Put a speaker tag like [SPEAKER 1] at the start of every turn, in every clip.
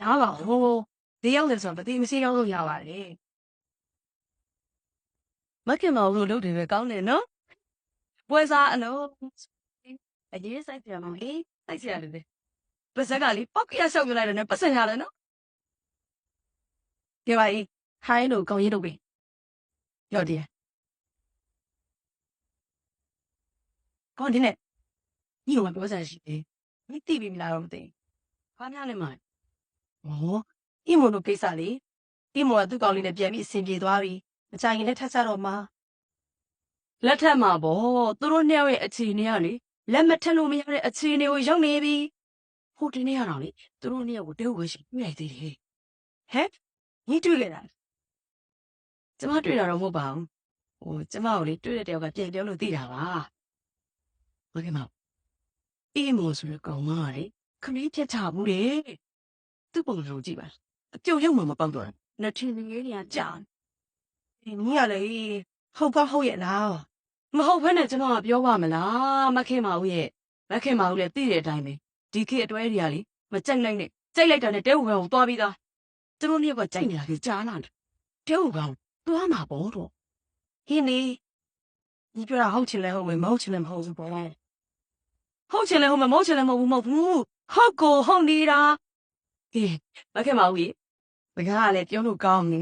[SPEAKER 1] ဒါပါဟိုဈေးရောက်တယ်ဆိုတော့တတိမစီရောက်လို့ရပါတယ်မခင်မောင်တို့လုပ်တယ်ပဲကောင်းတယ်နော်ပွဲစားအလုံးအရေးစိုက်ပြန်အောင်လေစိုက်ကြရတယ်ပါစက်ကလေပောက်ကရဆောက်ပြလိုက်တယ်နဲ့ပတ်စံရတယ်နော်ကြပါ၏ခိုင်းလို့ကောင်းရေးလုပ်ပြီရော်ဒီကောင်းဒီနဲ့ညီတို့ကပြောစရာရှိတယ်မသိပြီမလားတော့မသိဘာများလဲမဟောအီမိုတို့ကိစ္စလေအီမိုကသူ့ကောင်လေးနဲ့ပြန်ပြီးအဆင်ပြေသွားပြီမကြရင်လည်းထပ်ဆက်တော့မှာလက်ထက်မှာဗောသူတို့နှစ်ယောက်ရဲ့အခြေအနေကလေလက်မထက်လို့မရတဲ့အခြေအနေကိုရောက်နေပြီဟိုဒီနေ့ကတော့လေသူတို့နှစ်ယောက်ကိုတဲဟုတ်ပဲရှိတွေ့လိုက်သေးတယ်ဟဲ့ညီတွေ့ခဲ့တာကျမတွေ့တာတော့မဟုတ်ပါဘူးဟိုကျမကိုလေတွေ့တဲ့တယောက်ကပြန်ပြောလို့သိတာပါဘယ်ကမှအီမိုဆိုရကောင်မလေခမင်းပြတ်ချဘူးလေသူ့ပုံစံကြည့်ပါအပြုတ်ရုံမှမပေါက်တော့နှစ်ထင်းလေးတွေကကြာညီကလေဟုတ်ကောဟုတ်ရဲ့လားမဟုတ်ဘဲနဲ့ကျွန်တော်ကပြောပါမလားမခင်ပါဘူးရဲ့မခင်ပါဘူးလေသိတဲ့အတိုင်းပဲဒီခေတ်အတွဲတွေကလေမကြိုက်လိုက်နဲ့ကြိုက်လိုက်တာနဲ့တဲဟုတ်ကောင်သွားပြီးသားသူတို့နှစ်ယောက်ကကြိုက်နေတာကြီးကြားလာတယ်တဲဟုတ်ကောင်သွားမှာပေါ့တော့ဟင်းနေညီပြောတာဟုတ်ချင်လဲဟုတ်မယ်မဟုတ်ချင်လဲမဟုတ်ဘူးပေါ့ဟုတ်ချင်လဲဟုတ်မယ်မဟုတ်ချင်လဲမဟုတ်ဘူးဟုတ်ကိုဟုတ်နေတာအေးမခင်ပါဘူးဘယ်ကလည်းပြောလို့ကောင်းနေ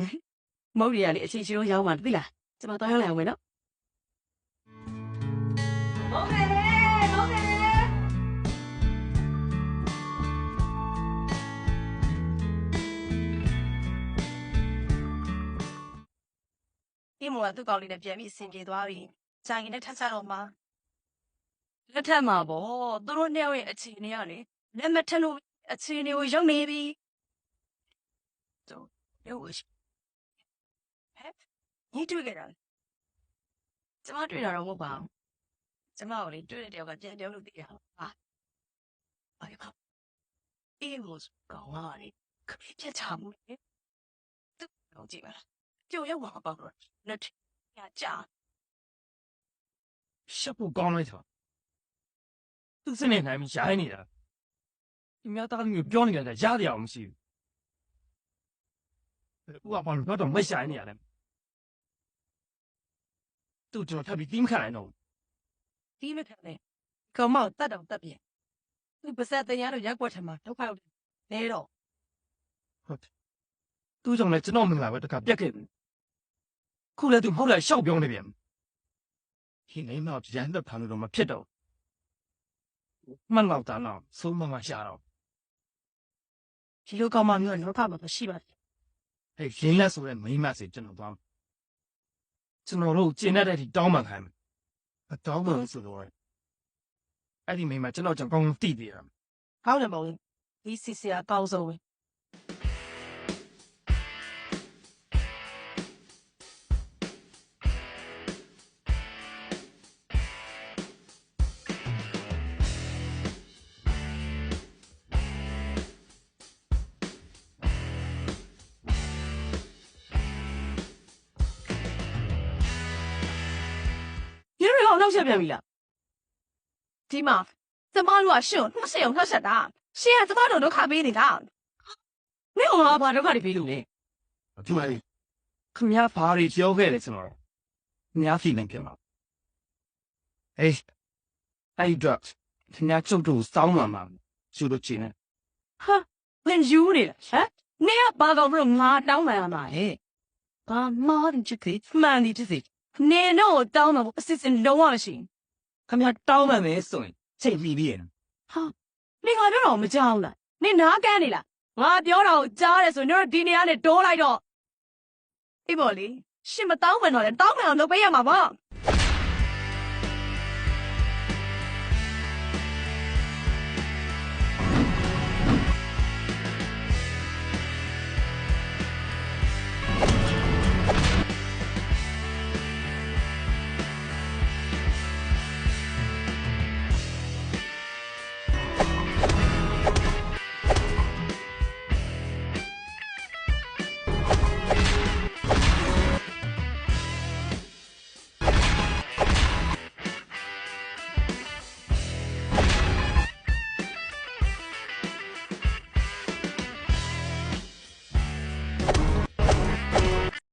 [SPEAKER 1] မဟုတ်ရလေအချင်းချင်းရောင်းမှသိလားကျမသွားရောက်လိုက်အောင်မယ်နော်ဟုတ်ကဲ့ဒီမောကသူ့ကောင်လေးနဲ့ပြန်ပြီးအဆင်ပြေသွားပြီဂျိုင်နဲ့ထပ်ဆက်တော့မှာလက်ထက်မှာဗောသူတို့နှစ်ယောက်ရဲ့အခြေအနေကလေလက်မထက်လို့အခြေအနေကိုရောက်နေပြီတော့ရုပ်ရှိညီတွေ့ခဲ့တာကျမတွေ့တာတော့မဟုတ်ပါဘူးကျမကိုလေတွေ့တဲ့တယောက်ကပြန်ပြောလို့သိတာဟာဘာလဲအေးမို့ကောင်ကလေခမင်းပြတ်ချမှုလေသူ့တော့ကြည့်ပါလားကြောက်ရောက်မှာပေါ့တော့လက်ထရကြာ
[SPEAKER 2] ရှက်ဖို့ကောင်းလိုက်တာသူစနေနိုင်ရိုင်းနေတာဒီများသားမျိုးပြောနေကြတာရားရအောင်မရှိဘူးဦးကဘာလို့တော့မဆိုင်နေရလဲသူကျွန်တော်ထပ်ပြီးတီးမခံနိုင်တော့
[SPEAKER 1] ဒီမခံနဲ့ကောင်မောက်တတ်တော့တတ်ပြန်သူပါစက်တရားလို့ရက်ွက်ထမှာဒုက္ခရောက်တယ်နေတော့
[SPEAKER 2] ဟုတ်သူကြောင့်လည်းကျွန်တော်မင်္ဂလာပဲတခါပြက်ခဲ့ပြီခုလည်းသူမဟုတ်လားရှောက်ပြောနေပြန်ဟင်းနေတော့ရန်သက်ဖန်လို့တော့မဖြစ်တော့မှန်တော့တာတော့ဆုံးမမရှာတော့
[SPEAKER 1] ဒီလိုကောင်မမျိုးတော့ခါမှာမရှိပါဘူး
[SPEAKER 2] ဟဲ့ရင်းလက်ဆိုတဲ့မိမစီကျွန်တော်သွားကျွန်တော်တို့ကျင်တဲ့ဒီတောင်းပန်ခိုင်းမယ်အတောင်းပန်ဆိုတော့အဲ့ဒီမိမကျွန်တော်ကြောင့်ကောင်းတိသေးတာ
[SPEAKER 1] ဟောင်းတယ်မဟုတ်ဒီစီစီအကောင်းဆုံးပဲနောက်ဆက်ပြန်ပြီလားဒီမှာကျမတို့ကရှင့်နှက်ဆက်အောင်နှက်ဆက်တာရှင့်ကကျမတို့ဒုက္ခပေးနေတာမင်းကဘာဒုက္ခတွေပေးလို့လဲ
[SPEAKER 2] ဒီမှာခမရဘာတွေပြောခဲ့လဲကျွန်တော်များፊနေပြန်ပါအေးအဲ့တော့ဒီညကျုပ်တို့စောင်းမှာကျူလို့ချင်းနေ
[SPEAKER 1] ဟာဘယ်ယူနေလဲဟမ်နေကဘာကောင်လို့ငါတောင်းမှန်ရမှာဟဲ့ဘာမှမချစ်သေးမှန်ဒီတည်းနေတော့တောင်းမှာအစစ်စစ်လုံးဝမရှိ
[SPEAKER 2] ခမရတောင်းမှန်မယ်ဆိုရင်စိတ်ပြီးပြီ
[SPEAKER 1] ဟာနေငါပြောတော့မကြောက်လားနေနားကန်းနေလားငါပြောတာကိုကြားတယ်ဆိုရင်တော့ဒီနေရာနဲ့တိုးလိုက်တော့အေးပေါ့လေရှင်မတောင်းမှန်တော့လေတောင်းမှန်အောင်လုပ်ပေးရမှာပေါ့